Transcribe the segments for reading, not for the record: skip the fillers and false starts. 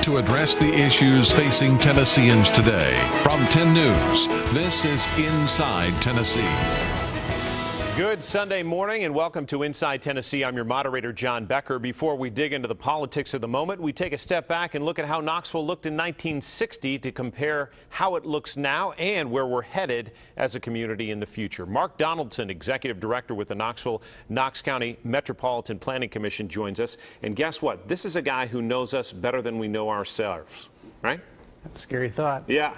to address the issues facing Tennesseans today. From 10 News, this is Inside Tennessee. Good Sunday morning and welcome to Inside Tennessee. I'm your moderator, John Becker. Before we dig into the politics of the moment, we take a step back and look at how Knoxville looked in 1960 to compare how it looks now and where we're headed as a community in the future. Mark Donaldson, Executive Director with the Knox County Metropolitan Planning Commission, joins us. And guess what? This is a guy who knows us better than we know ourselves, right? That's a scary thought. Yeah.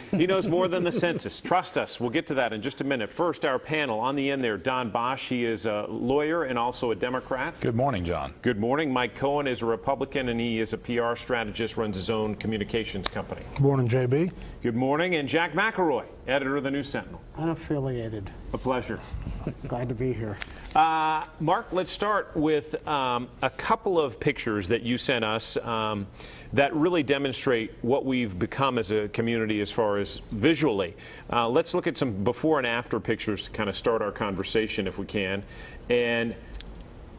He knows more than the census. Trust us. We'll get to that in just a minute. First, our panel. On the end there, Don Bosch. He is a lawyer and also a Democrat. Good morning, John. Good morning. Mike Cohen is a Republican, and he is a PR strategist, runs his own communications company. Good morning, JB. Good morning. And Jack McElroy, editor of the News Sentinel. Unaffiliated. A pleasure. Glad to be here. Mark, let's start with a couple of pictures that you sent us that really demonstrate what we've become as a community as far as visually. Let's look at some before and after pictures to kind of start our conversation if we can. And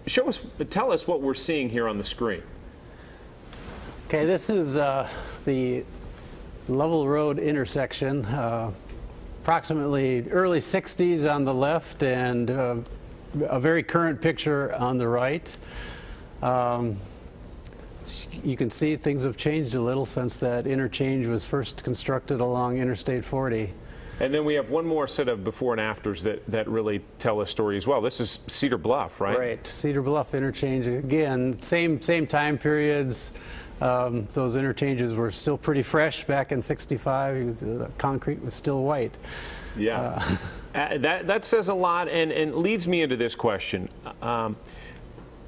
tell us what we're seeing here on the screen. Okay, this is the Lovell Road intersection, approximately early 60s on the left and a very current picture on the right. You can see things have changed a little since that interchange was first constructed along Interstate 40. And then we have one more set of before and afters that really tell a story as well. This is Cedar Bluff, right? Right, Cedar Bluff interchange. Again, same time periods. Those interchanges were still pretty fresh back in '65. The concrete was still white. Yeah, that says a lot and leads me into this question.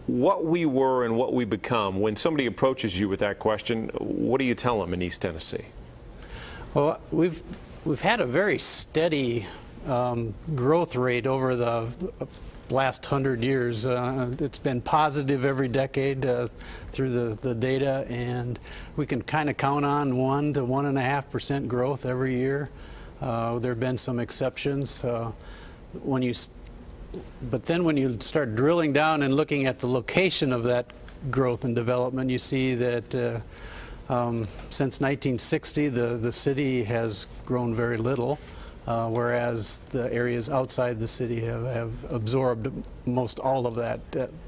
What we were and what we become, when somebody approaches you with that question, what do you tell them in East Tennessee? Well, we've had a very steady growth rate over the last 100 years. It's been positive every decade through the data, and we can kind of count on 1 to 1.5% growth every year. There have been some exceptions. But then when you start drilling down and looking at the location of that growth and development, you see that since 1960, the city has grown very little, whereas the areas outside the city have absorbed most all of that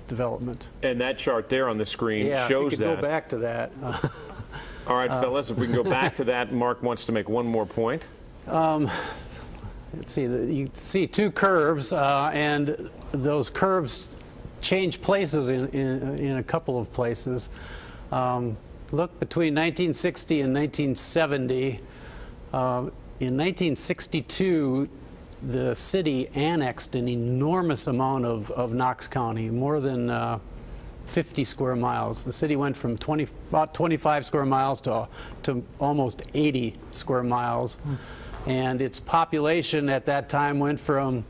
development. And that chart there on the screen shows if you could go back to that. All right, fellas, if we can go back to that, Mark wants to make one more point. Let's see, you see two curves, and those curves change places in a couple of places. Look, between 1960 and 1970, in 1962, the city annexed an enormous amount of Knox County, more than 50 square miles. The city went from about 25 square miles to almost 80 square miles. And its population at that time went from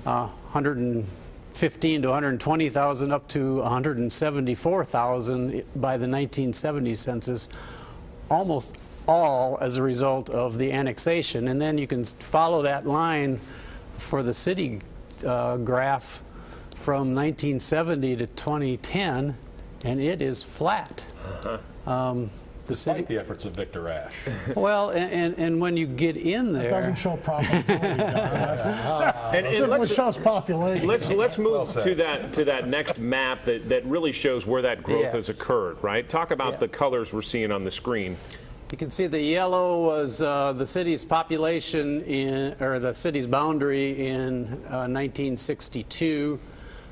115 to 120,000 up to 174,000 by the 1970 census, almost all as a result of the annexation. And then you can follow that line for the city graph from 1970 to 2010, and it is flat. Despite the efforts of Victor Ashe. Well, and when you get in there, It doesn't show profitability. It shows population. Let's move to that next map that really shows where that growth has occurred, right? Talk about the colors we're seeing on the screen. You can see the yellow was the city's population or the city's boundary in 1962.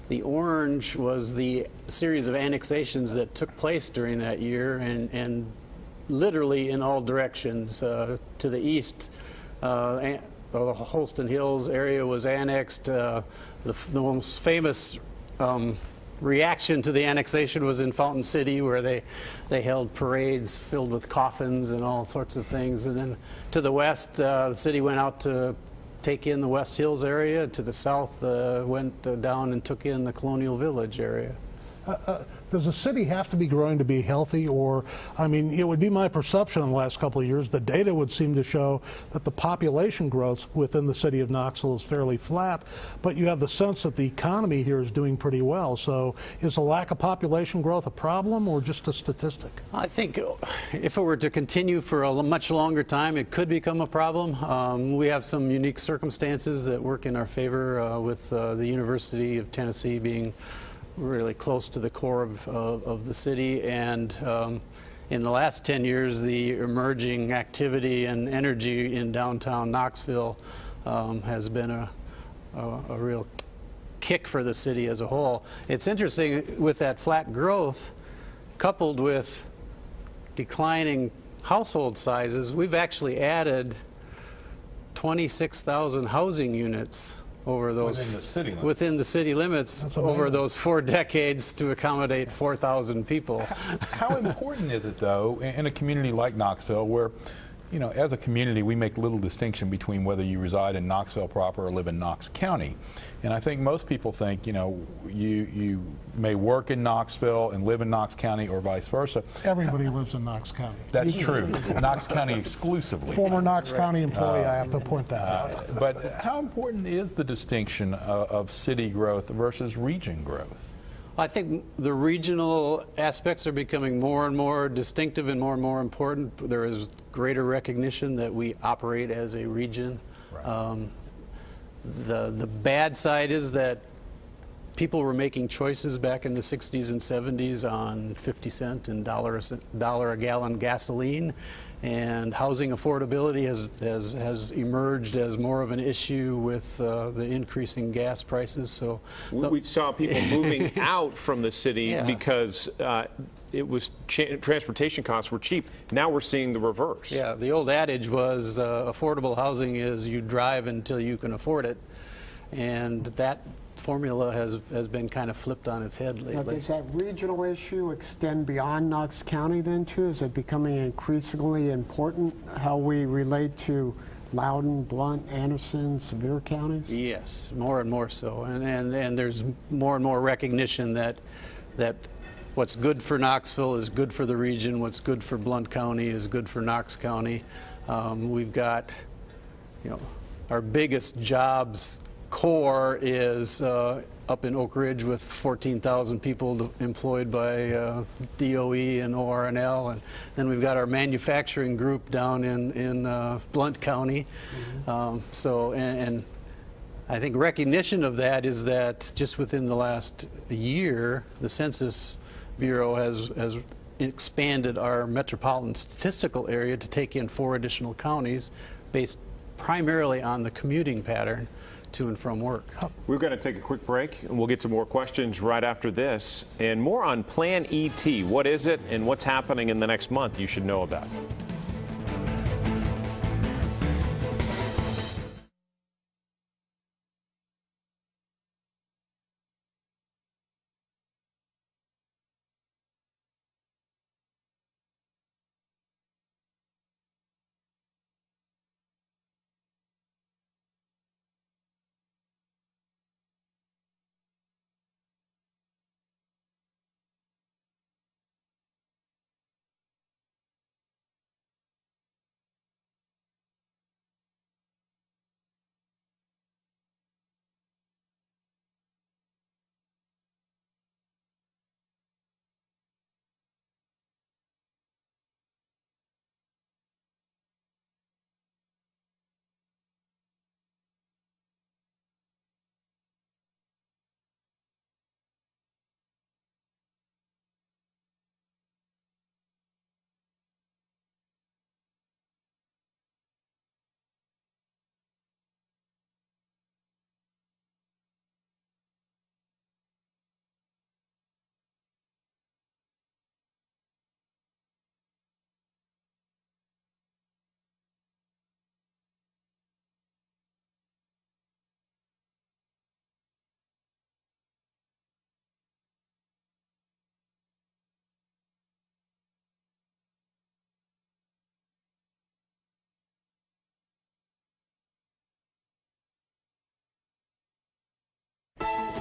The orange was the series of annexations that took place during that year, and literally in all directions. To the east, the Holston Hills area was annexed. The most famous reaction to the annexation was in Fountain City, where they held parades filled with coffins and all sorts of things. And then to the west, the city went out to take in the West Hills area. To the south, went down and took in the Colonial Village area. does a city have to be growing to be healthy? Or, I mean, it would be my perception in the last couple of years, the data would seem to show that the population growth within the city of Knoxville is fairly flat, but you have the sense that the economy here is doing pretty well. So is a lack of population growth a problem or just a statistic? I think if it were to continue for a much longer time, it could become a problem. We have some unique circumstances that work in our favor with the University of Tennessee being really close to the core of the city, and in the last 10 years the emerging activity and energy in downtown Knoxville has been a real kick for the city as a whole. It's interesting, with that flat growth coupled with declining household sizes, we've actually added 26,000 housing units over those within the city limits. Over those 4 decades to accommodate 4,000 people. How important is it, though, in a community like Knoxville, where, you know, as a community we make little distinction between whether you reside in Knoxville proper or live in Knox County, and I think most people think, you know, you may work in Knoxville and live in Knox County or vice versa. Everybody lives in Knox County. That's true. Knox County exclusively. Former Knox County employee, I have to point that out. But how important is the distinction of city growth versus region growth? I think the regional aspects are becoming more and more distinctive and more important. There is greater recognition that we operate as a region. Right. The bad side is that people were making choices back in the 60s and 70s on 50 cent and dollar a gallon gasoline, and housing affordability has emerged as more of an issue with the increasing gas prices. So we saw people moving out from the city because it was transportation costs were cheap. Now we're seeing the reverse. Yeah, the old adage was affordable housing is you drive until you can afford it, and that formula has been kind of flipped on its head lately. Now, does that regional issue extend beyond Knox County then too? Is it becoming increasingly important how we relate to Loudoun, Blount, Anderson, Sevier counties? Yes, more and more so, and there's more and more recognition that what's good for Knoxville is good for the region. What's good for Blount County is good for Knox County. We've got, you know, our biggest jobs core is up in Oak Ridge with 14,000 people employed by DOE and OR&L, and then we've got our manufacturing group down in Blount County. And I think recognition of that is that just within the last year, the Census Bureau has expanded our metropolitan statistical area to take in 4 additional counties based primarily on the commuting pattern to and from work. We're going to take a quick break, and we'll get to more questions right after this, and more on Plan ET. What is it, and what's happening in the next month you should know about?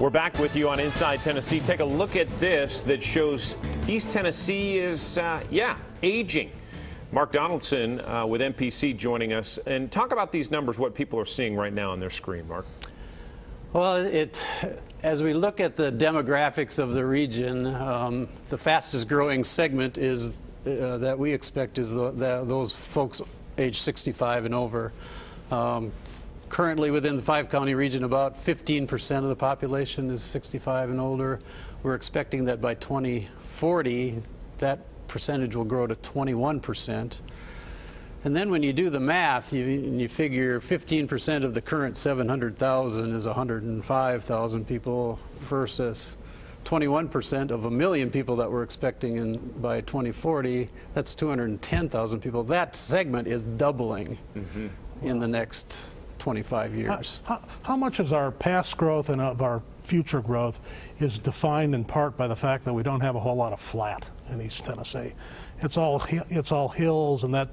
We're back with you on Inside Tennessee. Take a look at this that shows East Tennessee is, aging. Mark Donaldson with MPC joining us. And talk about these numbers, what people are seeing right now on their screen, Mark. Well, as we look at the demographics of the region, the fastest growing segment is that we expect is those folks age 65 and over. Currently within the 5-county region, about 15% of the population is 65 and older. We're expecting that by 2040, that percentage will grow to 21%. And then when you do the math, you figure 15% of the current 700,000 is 105,000 people versus 21% of 1 million people that we're expecting by 2040. That's 210,000 people. That segment is doubling in the next 25 years. How much is our past growth and of our future growth is defined in part by the fact that we don't have a whole lot of flat in East Tennessee? It's all hills, and that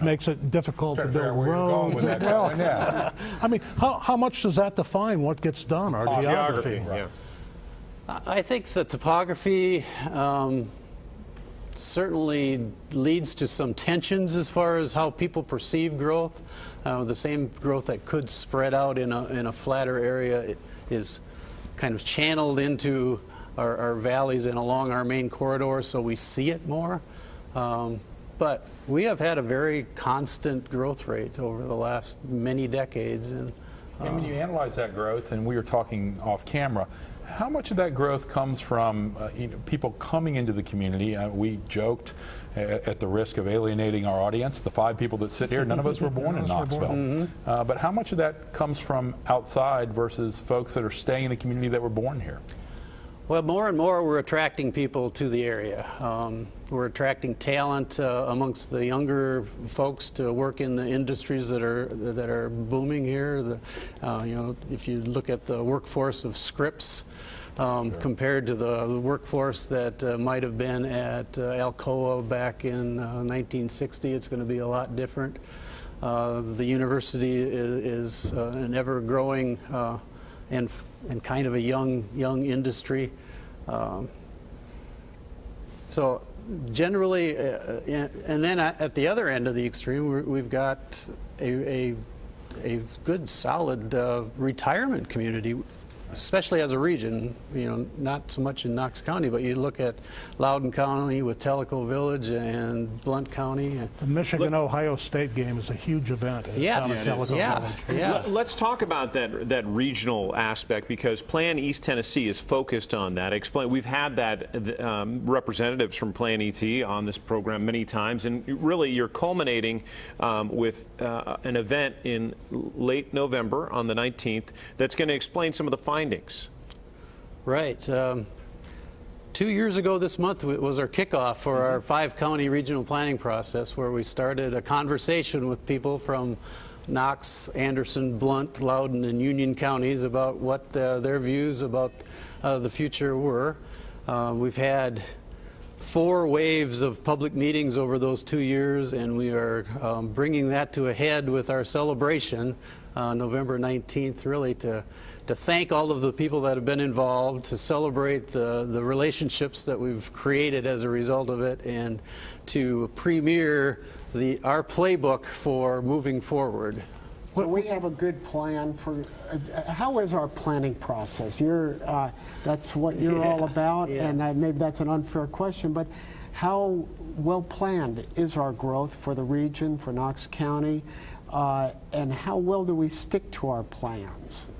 makes it difficult to build roads. I mean, how much does that define what gets done, our geography? Yeah. I think the topography certainly leads to some tensions as far as how people perceive growth. The same growth that could spread out in a flatter area is kind of channeled into our valleys and along our main corridor, so we see it more. But we have had a very constant growth rate over the last many decades. And when you analyze that growth, and we were talking off camera, how much of that growth comes from people coming into the community? We joked, at the risk of alienating our audience, the 5 people that sit here, none of us were born in Knoxville. But how much of that comes from outside versus folks that are staying in the community that were born here? Well, more and more we're attracting people to the area. We're attracting talent amongst the younger folks to work in the industries that are booming here. If you look at the workforce of Scripps, compared to the workforce that might have been at Alcoa back in 1960, it's going to be a lot different. The university is an ever-growing and kind of a young industry. So generally, and then at the other end of the extreme, we've got a good, solid retirement community, especially as a region. Not so much in Knox County, but you look at Loudoun County with Tellico Village and Blount County. The Michigan-Ohio State game is a huge event. Yes, yeah. Let's talk about that regional aspect, because Plan East Tennessee is focused on that. We've had that representatives from Plan ET on this program many times, and really you're culminating with an event in late November on the 19th that's going to explain some of the findings. Right. 2 years ago this month was our kickoff for our 5-county regional planning process, where we started a conversation with people from Knox, Anderson, Blount, Loudoun, and Union counties about what their views about the future were. We've had 4 waves of public meetings over those 2 years, and we are bringing that to a head with our celebration November 19th, really to thank all of the people that have been involved, to celebrate the relationships that we've created as a result of it, and to premiere our playbook for moving forward. So we have a good plan for, how is our planning process? That's what you're all about, and maybe that's an unfair question, but how well planned is our growth for the region, for Knox County, and how well do we stick to our plans?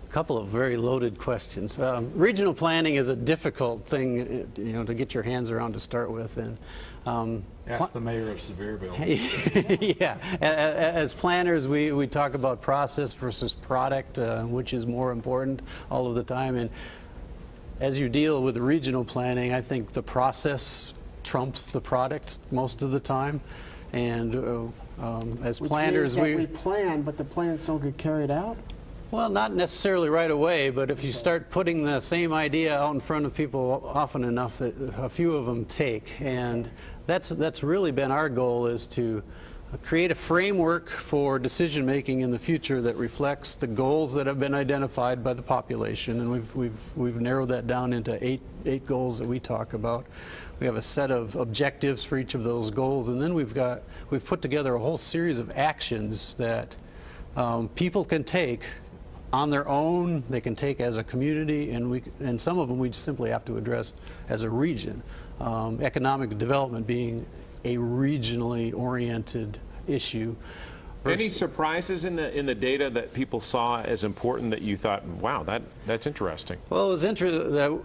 A couple of very loaded questions. Regional planning is a difficult thing, to get your hands around to start with, and ask the mayor of Sevierville. Yeah, as planners, we talk about process versus product, which is more important all of the time. And as you deal with regional planning, I think the process trumps the product most of the time. And as planners, we plan, but the plans don't get carried out. Well, not necessarily right away, but if you start putting the same idea out in front of people often enough, a few of them take. And that's really been our goal, is to create a framework for decision making in the future that reflects the goals that have been identified by the population, and we've narrowed that down into eight goals that we talk about. We have a set of objectives for each of those goals, and then we've put together a whole series of actions that people can take on their own, they can take as a community, and some of them we just simply have to address as a region. Economic development being a regionally oriented issue. Any surprises in the data that people saw as important that you thought, wow, that's interesting? Well, it was interesting that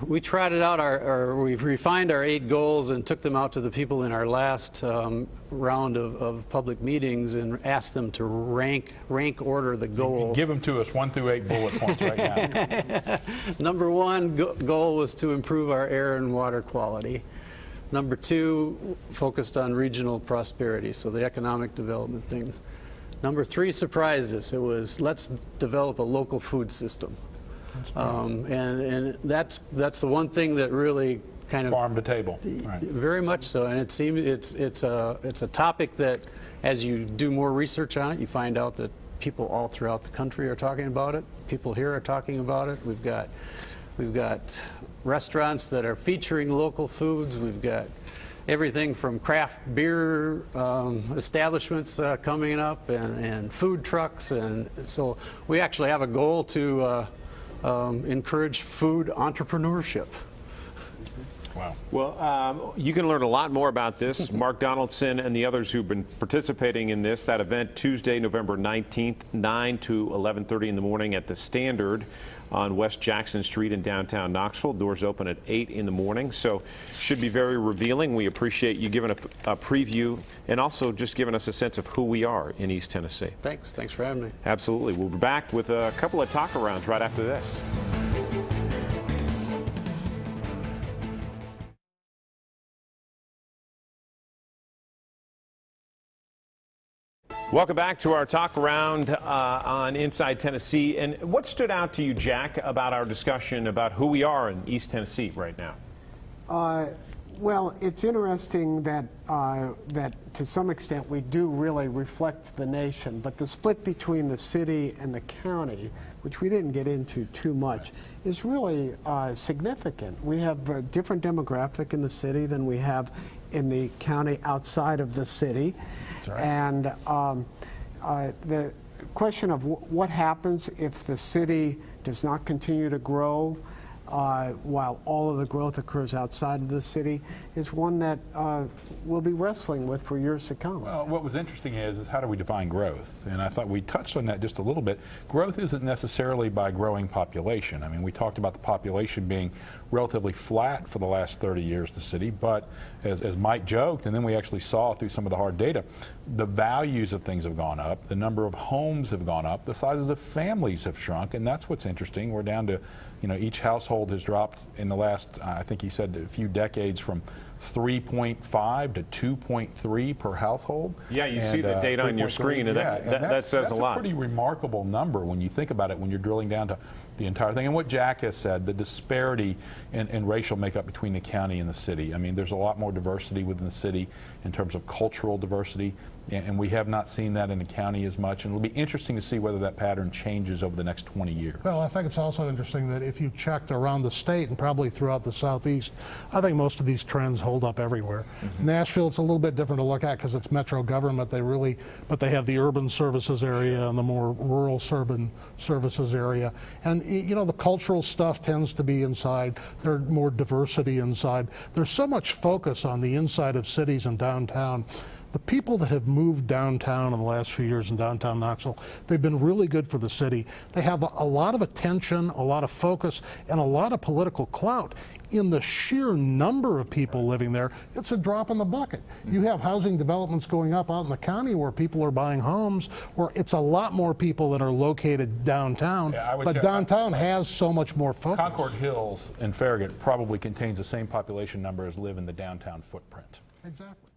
we trotted out we've refined our 8 goals and took them out to the people in our last round of public meetings and asked them to rank order the goals. Give them to us 1 through 8 bullet points right now. Number 1 goal was to improve our air and water quality. Number 2 focused on regional prosperity, so the economic development thing. Number 3 surprised us. It was, let's develop a local food system. And that's the one thing that really kind of farm to table. Right. Very much so, and it seems it's a topic that, as you do more research on it, you find out that people all throughout the country are talking about it. People here are talking about it. We've got restaurants that are featuring local foods. We've got everything from craft beer establishments coming up and food trucks, and so we actually have a goal to encourage food entrepreneurship. Wow. Well, you can learn a lot more about this. Mark Donaldson and the others who've been participating in that event Tuesday, November 19th, 9 to 11:30 in the morning at the Standard on West Jackson Street in downtown Knoxville. Doors open at 8 in the morning, so should be very revealing. We appreciate you giving a preview and also just giving us a sense of who we are in East Tennessee. Thanks for having me. Absolutely. We'll be back with a couple of talk-arounds right after this. Welcome back to our talk around on Inside Tennessee. And what stood out to you, Jack, about our discussion about who we are in East Tennessee right now? Well, it's interesting that to some extent we do really reflect the nation, but the split between the city and the county, which we didn't get into too much, is really significant. We have a different demographic in the city than we have in the county outside of the city. That's right. And the question of what happens if the city does not continue to grow while all of the growth occurs outside of the city is one that we'll be wrestling with for years to come. Well, what was interesting is how do we define growth? And I thought we touched on that just a little bit. Growth isn't necessarily by growing population. I mean, we talked about the population being relatively flat for the last 30 years in the city, but as Mike joked, and then we actually saw through some of the hard data, the values of things have gone up, the number of homes have gone up, the sizes of families have shrunk, and that's what's interesting. We're down to, each household has dropped in the last, I think he said, a few decades from 3.5 to 2.3 per household. Yeah, you see the data on your screen, and that says a lot. That's a pretty remarkable number when you think about it, when you're drilling down to the entire thing. And what Jack has said, the disparity in racial makeup between the county and the city. I mean, there's a lot more diversity within the city in terms of cultural diversity, and we have not seen that in the county as much. And it'll be interesting to see whether that pattern changes over the next 20 years. Well, I think it's also interesting that if you checked around the state and probably throughout the Southeast, I think most of these trends hold up everywhere. Mm-hmm. Nashville, it's a little bit different to look at because it's metro government. But they have the urban services area and the more rural urban services area. And the cultural stuff tends to be inside. There's more diversity inside. There's so much focus on the inside of cities and downtown. The people that have moved downtown in the last few years in downtown Knoxville, they've been really good for the city. They have a lot of attention, a lot of focus, and a lot of political clout. In the sheer number of people living there, it's a drop in the bucket. You have housing developments going up out in the county where people are buying homes, where it's a lot more people that are located downtown, but downtown has so much more focus. Concord Hills and Farragut probably contains the same population number as live in the downtown footprint. Exactly.